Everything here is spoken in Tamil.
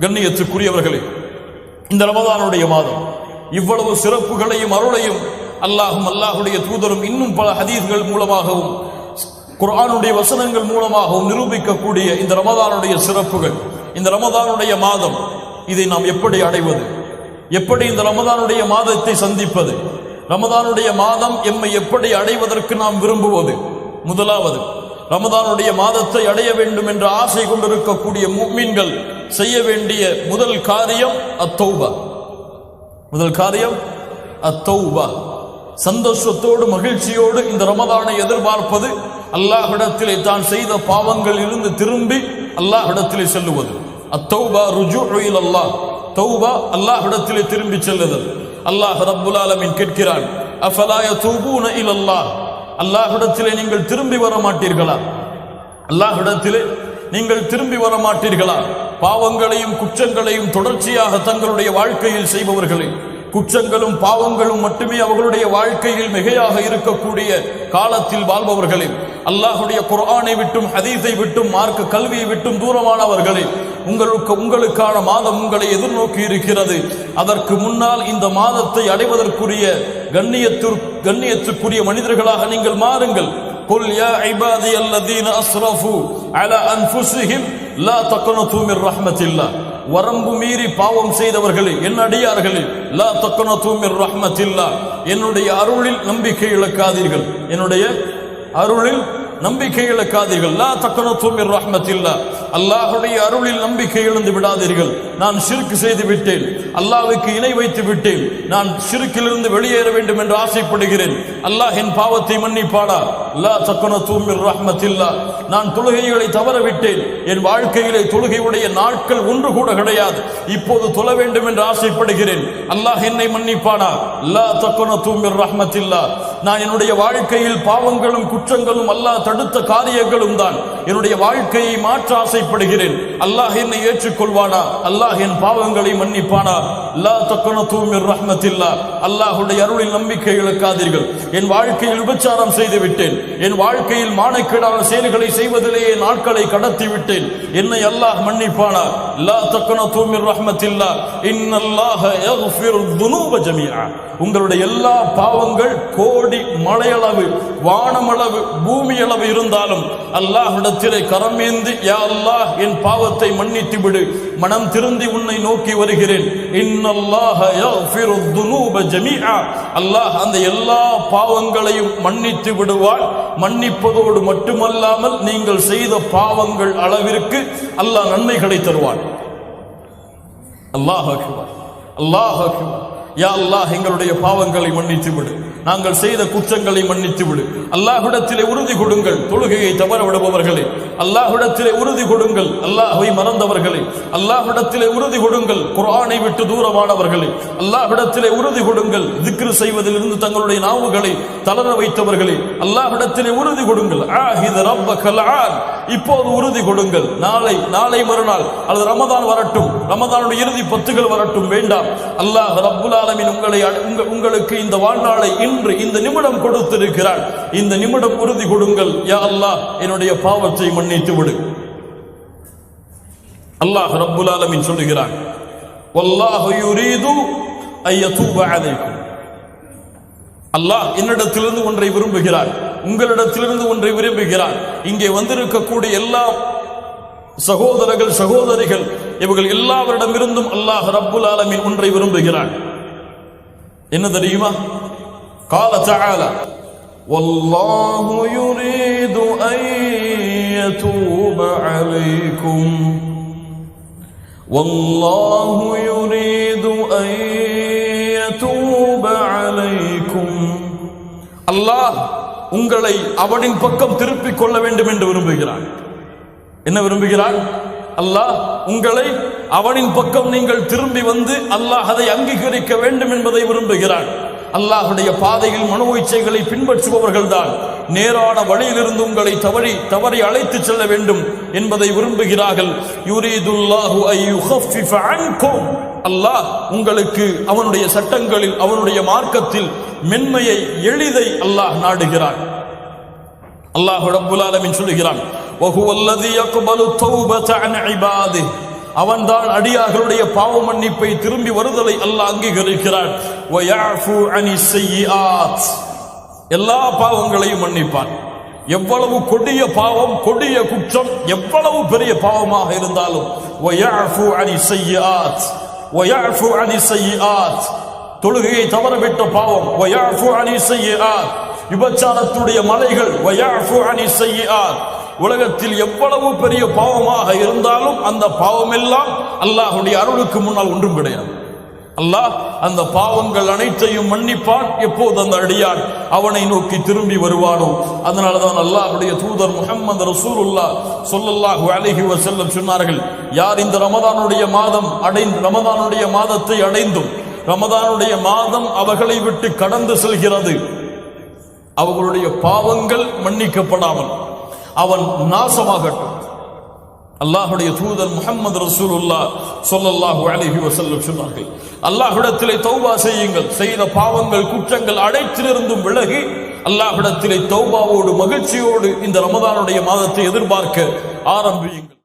கண்ணியத்துக்குரியவர்களே, இந்த ரமதானுடைய மாதம் இவ்வளவு சிறப்புகளையும் அருளையும் அல்லாஹும் அல்லாஹுடைய தூதரும் இன்னும் பல ஹதீஸ்கள் மூலமாகவும் குர்ஆனுடைய வசனங்கள் மூலமாகவும் நிரூபிக்கக்கூடிய இந்த ரமதானுடைய சிறப்புகள், இந்த ரமதானுடைய மாதம், இதை நாம் எப்படி அடைவது, எப்படி இந்த ரமதானுடைய மாதத்தை சந்திப்பது, ரமதானுடைய மாதம் எம்மை எப்படி அடைவதற்கு நாம் விரும்புவது? முதலாவது, ரமதானுடைய மாதத்தை அடைய வேண்டும் என்ற ஆசை கொண்டிருக்கக்கூடிய முஃமின்கள் செய்ய வேண்டிய முதல் காரியம் அத்தௌபா. முதல் காரியம் அத்தௌபா. சந்தோஷத்தோடு மகிழ்ச்சியோடு இந்த ரமதானை எதிர்பார்ப்பது, அல்லாஹ்விடத்திலே தான் செய்த பாவங்கள் இருந்து திரும்பி அல்லாஹ்விடத்திலே செல்லுவது. அத்தௌபா ருஜூஉ இலல்லாஹ். தௌபா அல்லாஹ்விடத்திலே திரும்பி செல்லுதல். அல்லாஹ் ரப்புல் ஆலமீன் கேட்கிறான், அஃபலா யதூபூன இலல்லாஹ், அல்லாஹ்விடத்திலே நீங்கள் திரும்பி வர மாட்டீர்களா? அல்லாஹ்விடத்திலே நீங்கள் திரும்பி வர மாட்டீர்களா? பாவங்களையும் குற்றங்களையும் தொடர்ச்சியாக தங்களுடைய வாழ்க்கையில் செய்பவர்களே, குற்றங்களும் பாவங்களும் மட்டுமே அவர்களுடைய வாழ்க்கையில் மிகையாக இருக்கக்கூடிய காலத்தில் வாழ்பவர்களே, அல்லாஹுடைய குர்ஆனை விட்டும் ஹதீஸை விட்டும் மார்க்க கல்வியை விட்டும் தூரமானவர்களே, உங்களுக்கான மாதம் உங்களை எதிர்நோக்கி இருக்கிறது. அதற்கு முன்னால் இந்த மாதத்தை அடைவதற்குரிய கண்ணியத்துக்குரிய மனிதர்களாக நீங்கள் மாறுங்கள். குல் யா இபாதியல்லதீன அஸ்ரஃபு அலா அன்ஃபுஸிஹிம் லா தக்னது மிர் ரஹ்மத்தில்லாஹ், வரம்பு மீறி பாவம் செய்தவர்களே, என் அடியார்களே, லா தக்னது மிர் ரஹ்மத்தில்லாஹ், என்னுடைய அருளில் நம்பிக்கை இழக்காதீர்கள், என்னுடைய அருளில் நம்பிக்கை இழக்காதீர்கள். லா தக்னது மிர் ரஹ்மத்தில்லாஹ், அல்லாஹ்வுடைய அருளில் நம்பிக்கை இழந்து விடாதீர்கள். நான் ஷிர்க் செய்து விட்டேன், அல்லாஹ்வுக்கு இணை வைத்து விட்டேன், நான் ஷிர்க்கிலிருந்து வெளியேற வேண்டும் என்று ஆசைப்படுகிறேன், அல்லாஹ் என் பாவத்தை மன்னிப்பானா? லா தக்னது மிர் ரஹ்மத்தில்லாஹ், நான் தொழுகைகளை தவறவிட்டேன், என் வாழ்க்கையிலே தொழுகையுடைய நாட்கள் ஒன்று கூட கிடையாது, இப்போது தொழ வேண்டும் என்று ஆசைப்படுகிறேன், அல்லாஹ் என்னை மன்னிப்பானா? லா தக்னது மிர் ரஹ்மத்தில்லாஹ், நான் என்னுடைய வாழ்க்கையில் பாவங்களும் குற்றங்களும் அல்லாஹ் தடுத்த காரியங்களும் தான், என்னுடைய வாழ்க்கையை மாற்ற ஆசைப்படுகிறேன், அல்லாஹ் என்னை ஏற்றுக்கொள்வானா? அல்லாஹ் என் பாவங்களை மன்னிப்பானா? லா தக்னது மிர் ரஹ்மத்தில்லாஹ், அல்லாஹ்வுடைய அருளில் நம்பிக்கை இழக்காதீர்கள். என் வாழ்க்கையில் விபச்சாரம் செய்து விட்டேன், என் வாழ்க்கையில் மானக்கேடான செயல்களை செய்வதிலேயே நாட்களை கடத்தி விட்டேன், என்னை அல்லாஹ் மன்னிப்பானா? லா தக்னது மிர் ரஹ்மத்தில்லாஹ், இன்னல்லாஹ யக்ஃபிரு துனூப ஜமீஆ, உங்களுடைய எல்லா பாவங்கள் கோடி மலையளவு வானமளவு பூமி அளவு இருந்தாலும் அல்லாஹ்விடத்திலே கரமேந்தி, யா அல்லாஹ் என் பாவத்தை மன்னித்து விடு, மனம் திருந்தி உன்னை நோக்கி வருகிறேன், இன்னல்லாஹ யக்ஃபிரு துனூப ஜமீஆ, அல்லாஹ் அந்த எல்லா பாவங்களையும் மன்னித்து விடுவான். மன்னிப்பதோடு மட்டுமல்லாமல் நீங்கள் செய்த பாவங்கள் அளவிற்கு அல்லாஹ் நன்மைகளை தருவான். அல்லாஹ் அக்பர், அல்லாஹ் அக்பர். யா அல்லாஹ் எங்களுடைய பாவங்களை மன்னித்து விடு, நாங்கள் செய்த குற்றங்களை மன்னித்து விடு. அல்லாஹ்விடத்திலே உறுதி கொடுங்கள், தொழுகையை தவற விடுபவர்களே, அல்லாஹ்விடத்திலே உறுதி கொடுங்கள், அல்லாஹ்வை மறந்தவர்களே, அல்லாஹ்விடத்திலே உறுதி கொடுங்கள், குர்ஆனை விட்டு தூரமானவர்களே, அல்லாஹ்விடத்திலே உறுதி கொடுங்கள், திக்ர் செய்வதிலிருந்து தங்களுடைய நாவுகளை தளர வைத்தவர்களே, அல்லாஹ்விடத்திலே உறுதி கொடுங்கள். ஆஹித ரப்பகல் ஆன், இப்போது உறுதி கொடுங்கள். நாளை மறுநாள் அல்லது ரமதான் வரட்டும், ரமதானுடைய இறுதி 10 வரட்டும், வேண்டாம். அல்லாஹ் ரப்புல் ஆலமீன் உங்களுக்கு இந்த வாழ்நாளை இன்று இந்த நிமிடம் கொடுத்திருக்கிறார். இந்த நிமிடம் உறுதி கொடுங்கள், யா அல்லாஹ் என்னுடைய பாவத்தை மன்னித்து விடு. அல்லாஹ் ரப்புல் ஆலமீன் சொல்லுகிறான், வல்லாஹு யுரீது அய்யதூப அலைக்கும், அல்லாஹ் என்னிடத்திலிருந்து ஒன்றை விரும்புகிறார், உங்களிடத்திலிருந்து ஒன்றை விரும்புகிறார். இங்கே வந்திருக்கக்கூடிய எல்லா சகோதரர்கள் சகோதரிகள் இவர்கள் எல்லாவரிடமிருந்தும் அல்லாஹ் ரப்புல் ஆலமீன் ஒன்றை விரும்புகிறார். என்ன தெரியுமா? قال تعالى والله يريد أن يتوب عليكم والله يريد أن يتوب عليكم, அல்லாஹ் உங்களை அவனின் பக்கம் திருப்பிக் கொள்ள வேண்டும் என்று விரும்புகிறான். என்ன விரும்புகிறான்? அல்லாஹ் உங்களை அவனின் பக்கம் நீங்கள் திரும்பி வந்து அல்லாஹ் அதை அங்கீகரிக்க வேண்டும் என்பதை விரும்புகிறான். அல்லாஹுடைய பாதையில் மனோ இச்சைகளை பின்பற்றுபவர்கள் தான் நேரான வழியிலிருந்து உங்களை தவறி அழைத்து செல்ல வேண்டும் என்பதை விரும்புகிறார்கள். யுரீதுல்லாஹு அன் யுகஃபிஃப அன்கும், அல்லாஹ் உங்களுக்கு அவனுடைய சட்டங்களில் அவனுடைய மார்க்கத்தில் மென்மையை எளிதை அல்லாஹ் நாடுகிறான். அல்லாஹ் ரப்புல் ஆலமீன் சொல்லுகிறான், வஹுவல்லதி யக்பலு தௌபத அன் இபாதிஹி, அவன்தான் அடியார்களுடைய பாவ மன்னிப்பை திரும்பி வருதலை அல்லாஹ் அங்கீகரிக்கிறான். வயஃபு அனிஸ் ஸய்யிஆத், எல்லா பாவங்களையும் மன்னிப்பான். எவ்வளவு கொடிய பாவம், கொடிய குற்றம், எவ்வளவு பெரிய பாவமாக இருந்தாலும் வயஃபு அனிஸ் ஸய்யிஆத், வயஃபு அனிஸ் ஸய்யிஆத், தொழுகையை தவறவிட்ட பாவம் வயஃபு அனிஸ் ஸய்யிஆத், விபச்சாரத்துடைய மலைகள் வயஃபு அனிஸ் ஸய்யிஆத். உலகத்தில் எவ்வளவு பெரிய பாவமாக இருந்தாலும் அந்த பாவம் எல்லாம் அல்லாஹ்வுடைய அருளுக்கு முன்னால் ஒன்றும் கிடையாது. அல்லாஹ் அந்த பாவங்கள் அனைத்தையும் மன்னிப்பான் எப்போது அந்த அடியான் அவனை நோக்கி திரும்பி வருவானோ. அதனாலதான் அல்லாஹ்வுடைய தூதர் முஹம்மது ரசூலுல்லாஹ் ஸல்லல்லாஹு அலைஹி வஸல்லம் சொன்னார்கள், யார் இந்த ரமதானுடைய மாதத்தை அடைந்தும் ரமதானுடைய மாதம் அவர்களை விட்டு கடந்து செல்கிறது, அவர்களுடைய பாவங்கள் மன்னிக்கப்படாமல் அவன் நாசமாகட்டும். அல்லாஹ்வுடைய தூதர் முஹம்மது ரசூலுல்லாஹ் ஸல்லல்லாஹு அலைஹி வஸல்லம் சொன்னார்கள், அல்லாஹ்விடத்திலே தௌபா செய்யுங்கள், செய்த பாவங்கள் குற்றங்கள் அனைத்திலிருந்தும் விலகி அல்லாஹ்விடத்திலே தௌபாவோடு மகிழ்ச்சியோடு இந்த ரமதானுடைய மாதத்தை எதிர்பார்க்க ஆரம்பியுங்கள்.